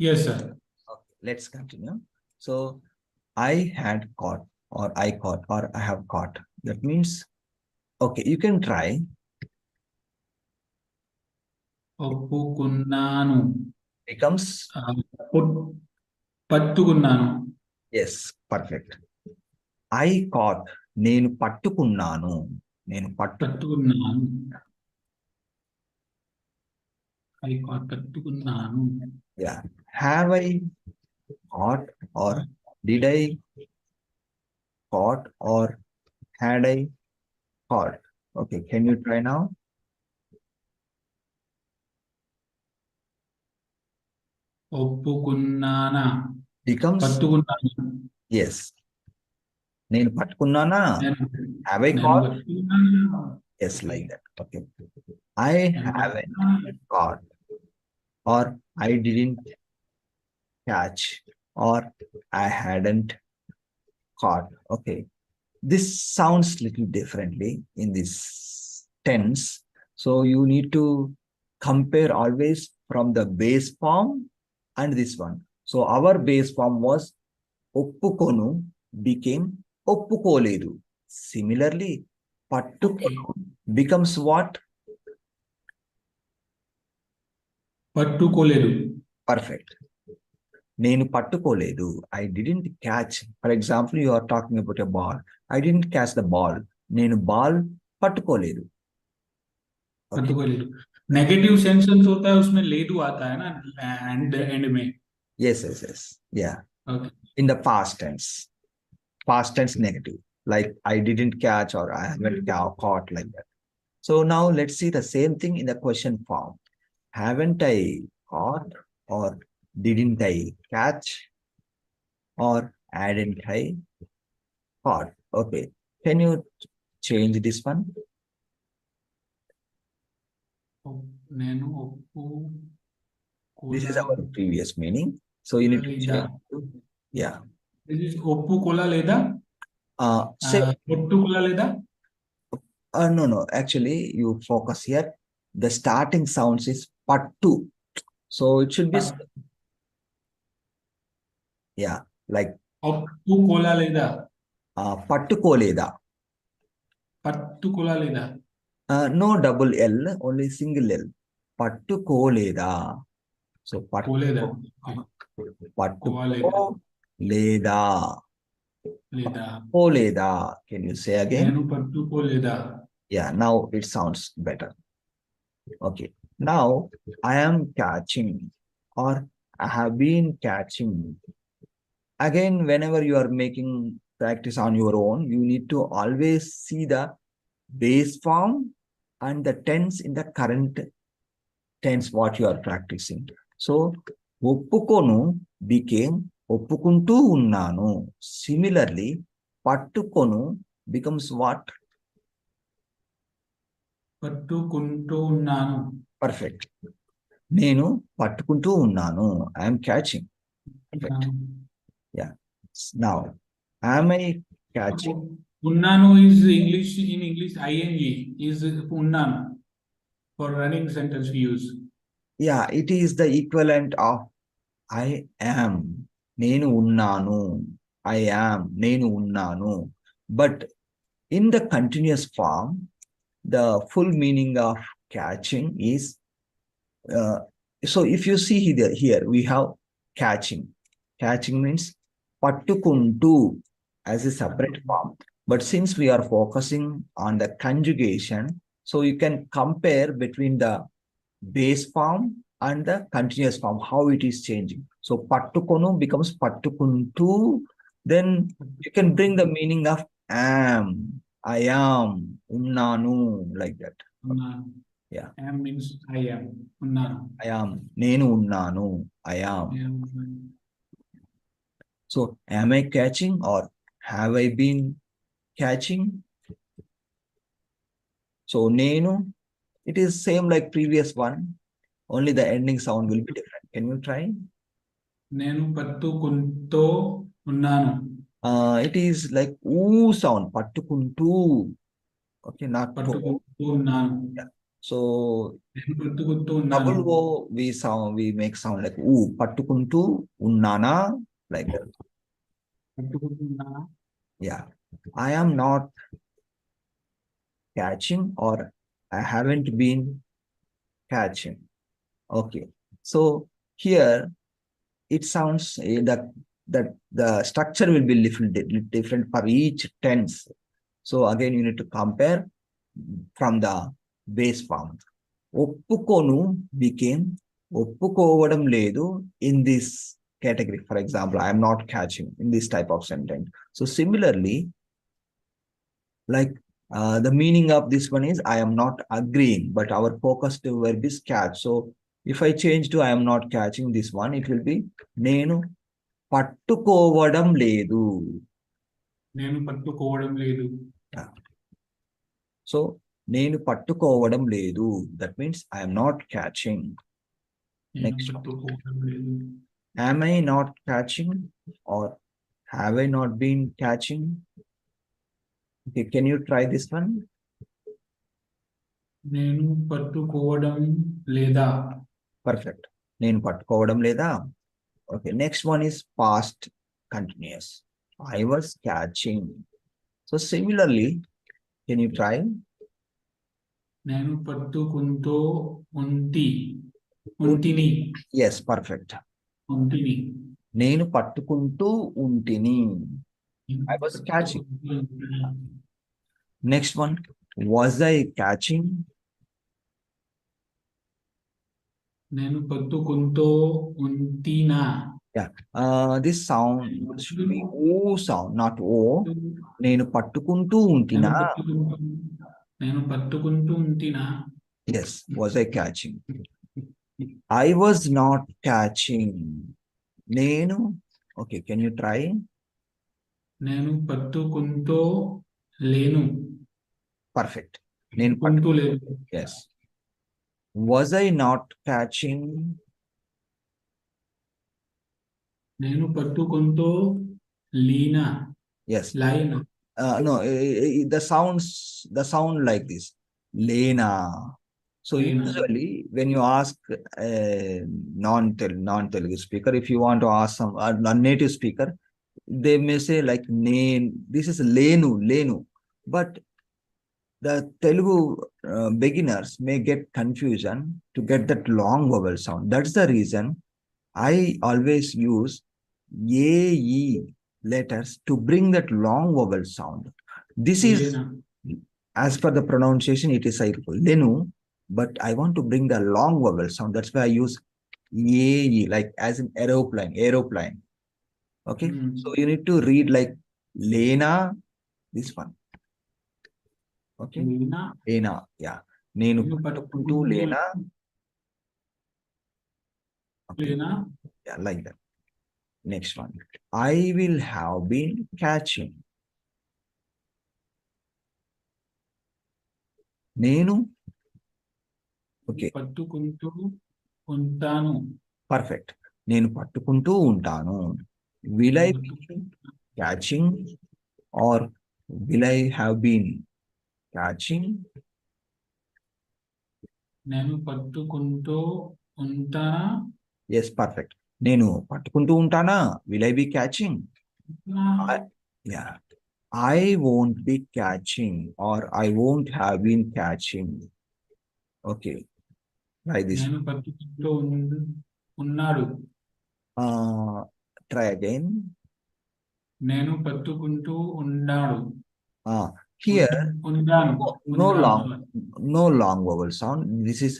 Yes, sir. Okay, let's continue. So I had caught, or I caught, or I have caught. That means, okay, you can try. ఒప్పుకున్నాను. Becomes, put- పట్టుకున్నాను. yes, perfect. I caught, నేను పట్టుకున్నాను. నేను పట్టుకున్నాను. పట్టుకున్నాను. Yeah. Have I caught, or did I caught, or had I caught? Okay, can you try now? ఒప్పుకున్నానా. Becomes, పట్టుకున్నాను. yes. నేను పట్టుకున్నానా? నేను Have I నేను caught? పట్టుకున్నాను. Yes, like that. Okay. I నేను haven't పట్టుకున్నాను. caught, or I didn't catch, or I hadn't caught. Okay. This sounds little differently in this tense. So you need to compare always from the base form and this one. So our base form was ఒప్పుకొను became ఒప్పుకోలేదు. Similarly, పట్టుకొను becomes what? పట్టుకోలేదు. Perfect. నేను పట్టుకోలేదు. I didn't catch. For example, you are talking about a ball. I didn't catch the ball. నేను ball పట్టుకోలేదు. Okay. पట్టుకోలేదు. Negative sentence होता है उसमें लेडू आता है ना एंड में. Yes, yes, yes. Yeah. Okay. In the past tense. Past tense negative. Like I didn't catch, or I haven't caught, like that. So now let's see the same thing in the question form. Haven't I caught, or didn't I catch, or hadn't I caught? Okay. Can you change this one? నేను This is our previous meaning. So you need to change. Yeah. This is ఒప్పుకోలా లేదా Say, పట్టుకోలా లేదా. no. Actually, you focus here. The starting sounds is pattu. So it should be, yeah, like ఒప్పుకోలా లేదా. పట్టుకోలేదా. పట్టుకోలా లేదా. No double L, only single L. పట్టుకోలేదా. So కోలేదా. పట్టుకోలేదా. లేదా. పట్టుకోలేదా. Can you say again? నేను పట్టుకోలేదా. Yeah, now it sounds better. Okay. Now I am catching, or I have been catching. Again, whenever you are making practice on your own, you need to always see the base form and the tense in the current tense what you are practicing. So ఒప్పుకొను became ఒప్పుకుంటూ ఉన్నాను. Similarly, పట్టుకొను becomes what? పట్టుకుంటూ ఉన్నాను. Perfect. నేను పట్టుకుంటూ ఉన్నాను. I am catching. Perfect. Yeah. Now, am I catching? ఉన్నాను is English, in English ing is ఉన్నాను for running sentence we use. Yeah, it is the equivalent of I am. నేను ఉన్నాను. I am. నేను ఉన్నాను. But in the continuous form, the full meaning of catching is, so if you see here we have catching. Catching means పట్టుకుంటూ as a separate form. But since we are focusing on the conjugation, so you can compare between the base form and the continuous form, how it is changing. So పట్టుకొను becomes పట్టుకుంటూ. Then you can bring the meaning of am, I am, ఉన్నాను, like that. ఉన్నాను. Yeah. Am means I am. ఉన్నాను. I am. నేను ఉన్నాను. I am. So am I catching, or have I been catching? So నేను, it is same like previous one, only the ending sound will be different. Can you try? నేను పట్టుకుంటూ ఉన్నాను. It is like oo sound, పట్టుకుంటూ. Okay, not పట్టుకుంటూ ఉన్నాను. yeah. So నేను పట్టుకుంటూ ఉన్నాను. double O we make sound like oo, పట్టుకుంటూ ఉన్నానా, like that. పట్టుకుంటున్నానా? Yeah. I am not catching, or I haven't been catching. Okay. So here it sounds that the structure will be little different for each tense. So again, you need to compare from the base form. ఒప్పుకోను became ఒప్పుకోవడం లేదు in this category. For example, I am not catching in this type of sentence. So similarly, like the meaning of this one is I am not agreeing, but our focused verb is catch. So if I change to I am not catching this one, it will be నేను పట్టుకోవడం లేదు. నేను పట్టుకోవడం లేదు. So నేను పట్టుకోవడం లేదు, that means I am not catching. నేను Next, పట్టుకోవడం లేదు. am I not catching, or have I not been catching? Okay, can you try this one? నేను పట్టుకోవడం లేదా. Perfect. నేను పట్టుకోవడం లేదా. Okay, next one is past continuous. I was catching. So similarly, can you try? నేను పట్టుకుంటూ ఉంటి ఉంటిని. Yes, perfect. ఉంటిని. నేను పట్టుకుంటూ ఉంటిని. I was catching. Next one, was I catching? నేను పట్టుకుంటూ ఉంటినా. Yeah, this sound should be O sound, not O. నేను పట్టుకుంటూ ఉంటినా. నేను పట్టుకుంటూ ఉంటినా. Yes, was I catching? I was not catching. నేను, okay, can you try? నేను పట్టుకుంటూ లేను. Perfect. నేను పట్టుకుంటూ లేను. yes. Was I not catching? నేను పట్టుకుంటూ లీనా. Yes. Line. No, the sound like this. Lena. So Lena. usually when you ask a non-Telugu speaker, if you want to ask some a native speaker, they may say like name. This is Lenu. But the Telugu beginners may get confusion to get that long vowel sound. That's the reason I always use AE letters to bring that long vowel sound. This is, Lena. as per the pronunciation, it is Lenu, but I want to bring the long vowel sound. That's why I use AE, like as in aeroplane. Okay, so you need to read like Lena, this one. Okay, Lena, yeah. నేను పట్టుకుంటూ లేనా. లేనా. Yeah, like that. Next one. I will have been catching. నేను, okay, పట్టుకుంటూ ఉంటాను. perfect. నేను పట్టుకుంటూ ఉంటాను. Will I be catching, or will I have been catching? నేను పట్టుకుంటూ ఉంటానా. Yes, perfect. నేను పట్టుకుంటూ ఉంటానా. Will I be catching? Yeah. I won't be catching, or I won't have been catching. Okay, try this. నేను పట్టుకుంటూ ఉన్నాడు. Try again. నేను పట్టుకుంటూ ఉన్నాడు. Here, ఉండాను. no long vowel sound. This is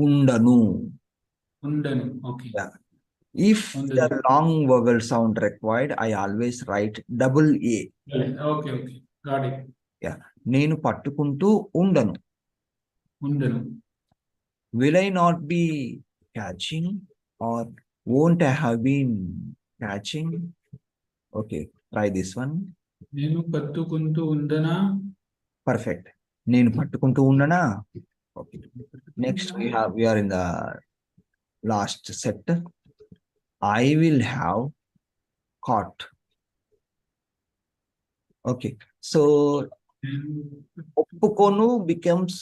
undanu. ఉండను. Okay. Yeah. If the long vowel sound required, I always write double A. Okay. Got it. Yeah. నేను పట్టుకుంటూ ఉండను. ఉండను. Will I not be catching, or won't I have been catching? Okay, try this one. నేను పట్టుకుంటూ ఉండనా. Perfect. నేను పట్టుకుంటూ ఉండనా. Okay. Next we are in the last set. I will have caught. Okay. So ఒప్పుకోను becomes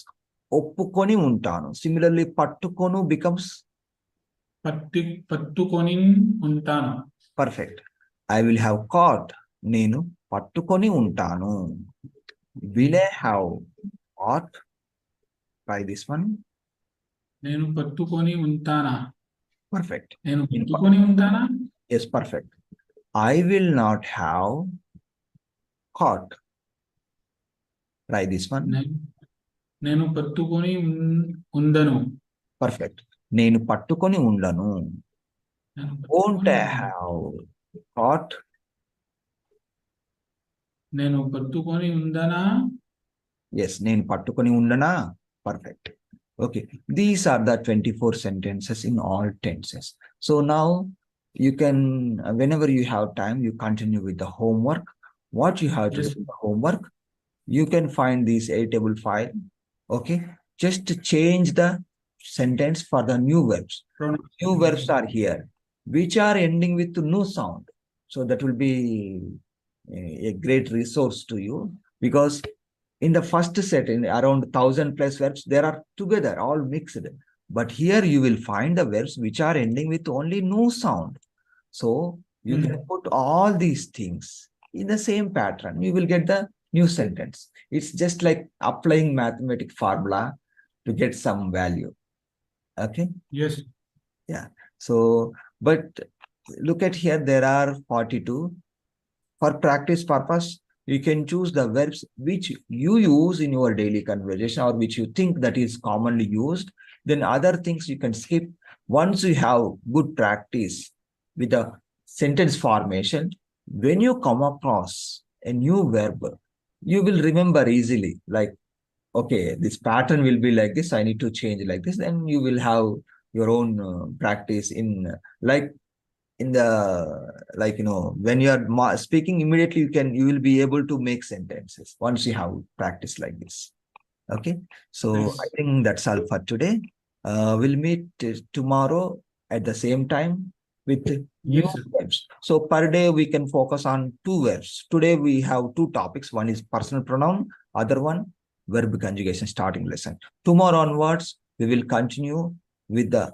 ఒప్పుకొని ఉంటాను. Similarly, పట్టుకొను becomes పట్టుకొని ఉంటాను. perfect. I will have caught. నేను పట్టుకొని ఉంటాను. Will I have caught? Try this one. నేను పట్టుకొని ఉంటానా? Perfect. నేను పట్టుకొని ఉంటానా? Yes, perfect. I will not have caught. Try this one. నేను పట్టుకొని ఉండను. Perfect. నేను పట్టుకొని ఉండను. నేను Won't పట్టుకొని I ఉండను. have caught? నేను పట్టుకొని ఉండనా? Yes, నేను పట్టుకొని ఉండనా? Perfect. Okay, these are the 24 sentences in all tenses. So now you can, whenever you have time, you continue with the homework. What you have to Yes. do in the homework, you can find this editable file. Okay, just change the sentence for the new verbs. New verbs are here, which are ending with no sound. So that will be a great resource to you, because in the first set, in around 1,000 plus verbs, there are together, all mixed. But here you will find the verbs which are ending with only no sound. So you can put all these things in the same pattern. You will get the new sentence. It's just like applying mathematic formula to get some value. Okay. Yes. Yeah. So, but look at here, there are 42. For practice purpose, you can choose the verbs which you use in your daily conversation or which you think that is commonly used. Then other things you can skip. Once you have good practice with the sentence formation, when you come across a new verb, you will remember easily, like, okay, this pattern will be like this, I need to change like this. Then you will have your own practice in like in the, like, when you are speaking immediately, you will be able to make sentences once you have practice like this. Okay, so Yes. I think that's all for today. We'll meet tomorrow at the same time with new Yes, sir. verbs. So per day we can focus on 2 verbs. Today we have 2 topics. One is personal pronoun, other one verb conjugation starting lesson. Tomorrow onwards we will continue with the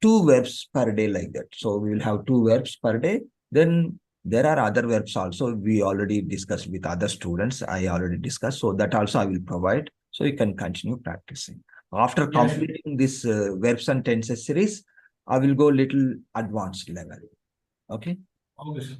2 verbs per day, like that. So we will have 2 verbs per day. Then there are other verbs also. We already discussed with other students. I already discussed. So that also I will provide. So you can continue practicing. After Yes. completing this verbs and tenses series, I will go little advanced level. Okay. Okay, sir.